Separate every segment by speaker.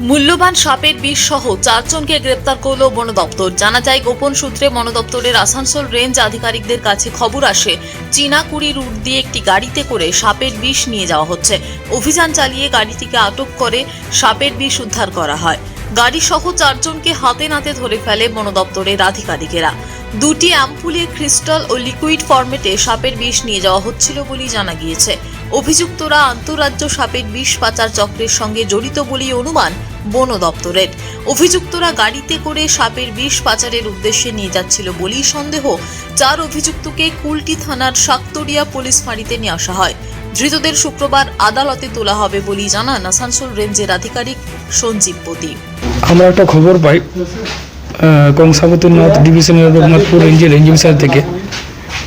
Speaker 1: মূল্যবান সাপের বিষ সহ 4 জনকে গ্রেপ্তার করল বন দপ্তর। জানা যায়, গোপন সূত্রে বন দপ্তরের আসানসোল রেঞ্জ আধিকারিকদের কাছে খবর আসে চীনাকুড়ি রুট দিয়ে একটি গাড়িতে করে সাপের বিষ নিয়ে যাওয়া হচ্ছে। অভিযান চালিয়ে গাড়িটিকে আটক করে সাপের বিষ উদ্ধার করা হয়। গাড়ি সহ 4 জনকে হাতে নাতে ধরে ফেলে বন দপ্তরের আধিকারিকেরা। 2টি অ্যাম্পুলে ক্রিস্টাল ও লিকুইড ফরম্যাটে সাপের বিষ নিয়ে যাওয়া হচ্ছিল বলেই জানা গিয়েছে। অভিযুক্তরা আন্তঃরাজ্য সাপের বিষ পাচার চক্রের সঙ্গে জড়িত বলেই অনুমান বন দপ্তরের। অভিযুক্তরা গাড়িতে করে সাপের বিষ পাচারের উদ্দেশ্যে নিয়ে যাচ্ছিল বলেই সন্দেহ। 4 অভিযুক্তকে কুলটি থানার শাকতরিয়া পুলিশ ফাঁড়িতে নিয়ে আসা হয়। ধৃতদের শুক্রবার আদালতে তোলা হবে বলেই জানান আসানসোল রেঞ্জের আধিকারিক সঞ্জীব পতি।
Speaker 2: আমরা একটা খবর পাই কংসাবতীনাথ ডিভিশনের রঘুনাথপুর রেঞ্জের রেঞ্জ অফিসার থেকে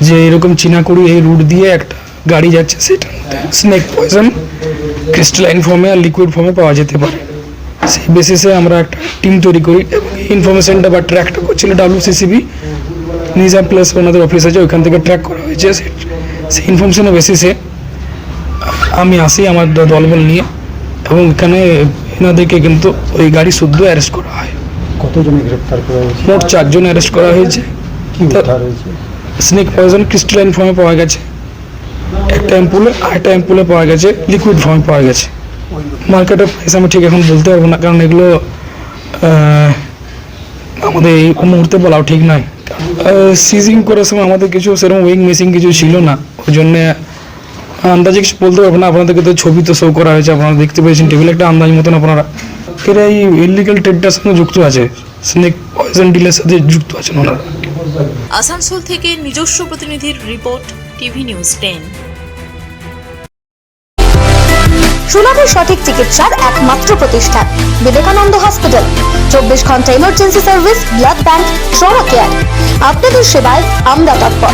Speaker 2: যে এরকম চীনাকুড়ি এই রুট দিয়ে একটা গাড়ি যাচ্ছে, সেটা স্নেক পয়জন ক্রিস্টালাইন ফর্মে আর লিকুইড ফর্মে পাওয়া যেতে পারে। সেই বেসিসে আমরা একটা টিম তৈরি করি এবং ইনফরমেশনটা বা ট্র্যাকটা করছিল WCCB নিজাম প্লাস ওনাদের অফিস আছে, ওইখান থেকে ট্র্যাক করা হয়েছে। সেই ইনফরমেশনের বেসিসে আমি আসি আমার দলবল নিয়ে এবং এখানে এনাদেরকে কিন্তু ওই গাড়ি শুদ্ধ অ্যারেস্ট করা হয়।
Speaker 3: কতজন গ্রেপ্তার করা হয়েছে?
Speaker 2: মোট 4 জন অ্যারেস্ট করা হয়েছে।
Speaker 3: কি উদ্ধার হয়েছে?
Speaker 2: স্নেক পয়জন ক্রিস্টালাইন ফর্মে পাওয়া গেছে একটা অ্যাম্পুলে, আরেকটা অ্যাম্পুলে পাওয়া গেছে লিকুইড ফর্মে পাওয়া গেছে। মার্কেটের প্রাইস আমি ঠিক এখন বলতে পারবো না, কারণ এগুলো আমাদের এই মুহূর্তে বলাও ঠিক নয়। সিজিং করার সময় আমাদের কিছু সেরকম ওয়েইং মেশিন কিছু ছিল না, ওই জন্যে আন্দাজে কিছু বলতে পারবো না। আপনাদেরকে তো ছবি তো শো করা হয়েছে, আপনারা দেখতে পেয়েছেন টেবিলে একটা আন্দাজ মতন। আপনারা এরা এই ইলিগাল ট্রেডটার সঙ্গে যুক্ত আছে, স্নেক পয়জন ডিলের সাথে যুক্ত আছেন ওনারা।
Speaker 1: আসানসোল থেকে নিজস্ব প্রতিনিধির রিপোর্ট, টিভি নিউজ 10।
Speaker 4: সুলভের সঠিক চিকিৎসার একমাত্র প্রতিষ্ঠান বিবেকানন্দ হসপিটাল। 24 ঘন্টা emergency service, blood bank, trauma care. আপনাদের সেবায় আমরা তৎপর।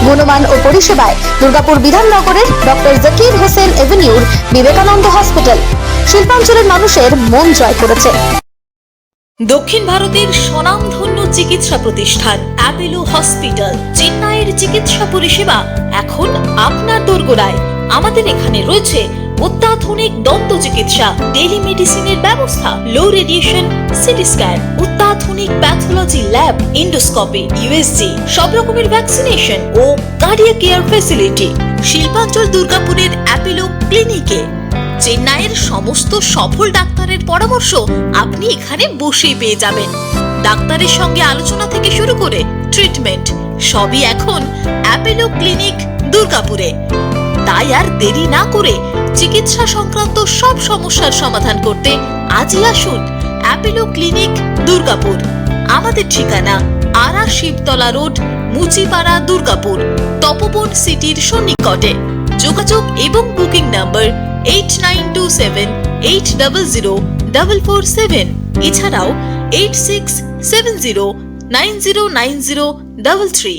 Speaker 4: গুণমান ও পরিষেবায় দুর্গাপুর বিধাননগরের ডক্টর জাকির হোসেন এভিনিউর বিবেকানন্দ হসপিটাল শিল্পাঞ্চলের মানুষের মন জয় করেছে।
Speaker 1: দক্ষিণ ভারতের স্বনামধন্য চিকিৎসা প্রতিষ্ঠান অ্যাপেলো হসপিটাল। চেন্নাইয়ের চিকিৎসা পরিষেবা এখন আপনার দোরগোড়ায়। আমাদের এখানে রয়েছে অত্যাধুনিক দন্ত চিকিৎসা, টেলিমেডিসিনের ব্যবস্থা, লো রেডিয়েশন সিটি স্ক্যান, অত্যাধুনিক প্যাথোলজি ল্যাব, ইন্ডোস্কোপি, USG, সব রকমের ভ্যাকসিনেশন ও কার্ডিয়াক কেয়ার ফ্যাসিলিটি। শিল্পাঞ্চল দুর্গাপুরের অ্যাপেলো ক্লিনিকে চেন্নাইয়ের সমস্ত সফল ডাক্তারের পরামর্শ আপনি এখানে বসেই পেয়ে যাবেন। ডাক্তারের সঙ্গে আলোচনা থেকে শুরু করে ট্রিটমেন্ট সবই এখন অ্যাপেলো ক্লিনিক দুর্গাপুরে। তাই আর দেরি না করে চিকিৎসা সংক্রান্ত সব সমস্যার সমাধান করতে আজই আসুন অ্যাপেলো ক্লিনিক দুর্গাপুর। আমাদের ঠিকানা আরা শিবতলা রোড, মুচিপাড়া, দুর্গাপুর, তপবন সিটির সন্নিকটে। যোগাযোগ এবং বুকিং নাম্বার 8927800447, এছাড়াও 8670909033।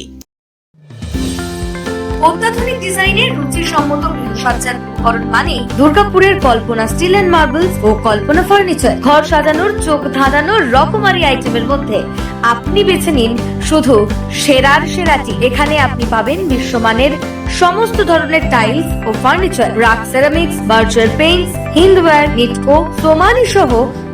Speaker 4: অত্যাধুনিক ডিজাইনের রুচিসম্মত গৃহসজ্জার উপকরণ মানে দুর্গাপুরের কল্পনা স্টিল এন্ড মার্বেলস ও কল্পনা ফার্নিচার। ঘর সাজানোর, চোখ ধাঁধানোর রকমারি আইটেমের মধ্যে আপনি বেছে নিন শুধু সেরার সেরাটি। এখানে আপনি পাবেন বিশ্বমানের সমস্ত ধরনের টাইলস ও furniture, RAK ceramics, Berger paints, Hindware, Nitco, Somany সহ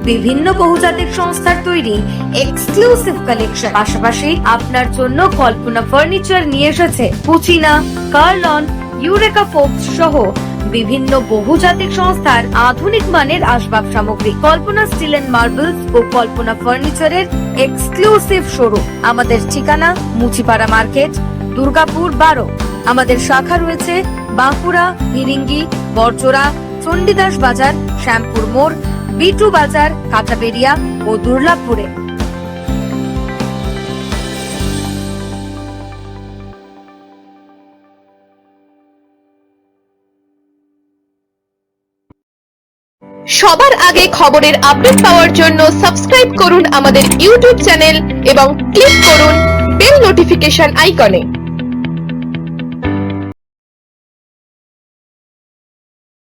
Speaker 4: বিভিন্ন বহুজাতিক সংস্থার তৈরি এক্সক্লুসিভ কালেকশন। পাশাপাশি আপনার জন্য কল্পনা ফার্নিচার নিয়ে এসেছে পুচিনা, কার্লন, ইউরেকা ফোর্বস সহ বিভিন্ন বহুজাতিক সংস্থার আধুনিক মানের আসবাব সামগ্রী। কল্পনা স্টিল এন্ড মার্বেলস ও কল্পনা ফার্নিচারের এক্সক্লুসিভ শোরুম। আমাদের ঠিকানা মুচিপাড়া মার্কেট, দুর্গাপুর 12। আমাদের শাখা রয়েছে বাঁকুড়া, ফিরিঙ্গি, বড়জোড়া, চণ্ডীদাস বাজার, শ্যামপুর মোড়, B2 বাজার, কাঁচাবেড়িয়া ও দুর্গাপুরে।
Speaker 5: সবার আগে খবরের আপডেট পাওয়ার জন্য সাবস্ক্রাইব করুন আমাদের ইউটিউব চ্যানেল এবং ক্লিক করুন বেল নোটিফিকেশন আইকনে।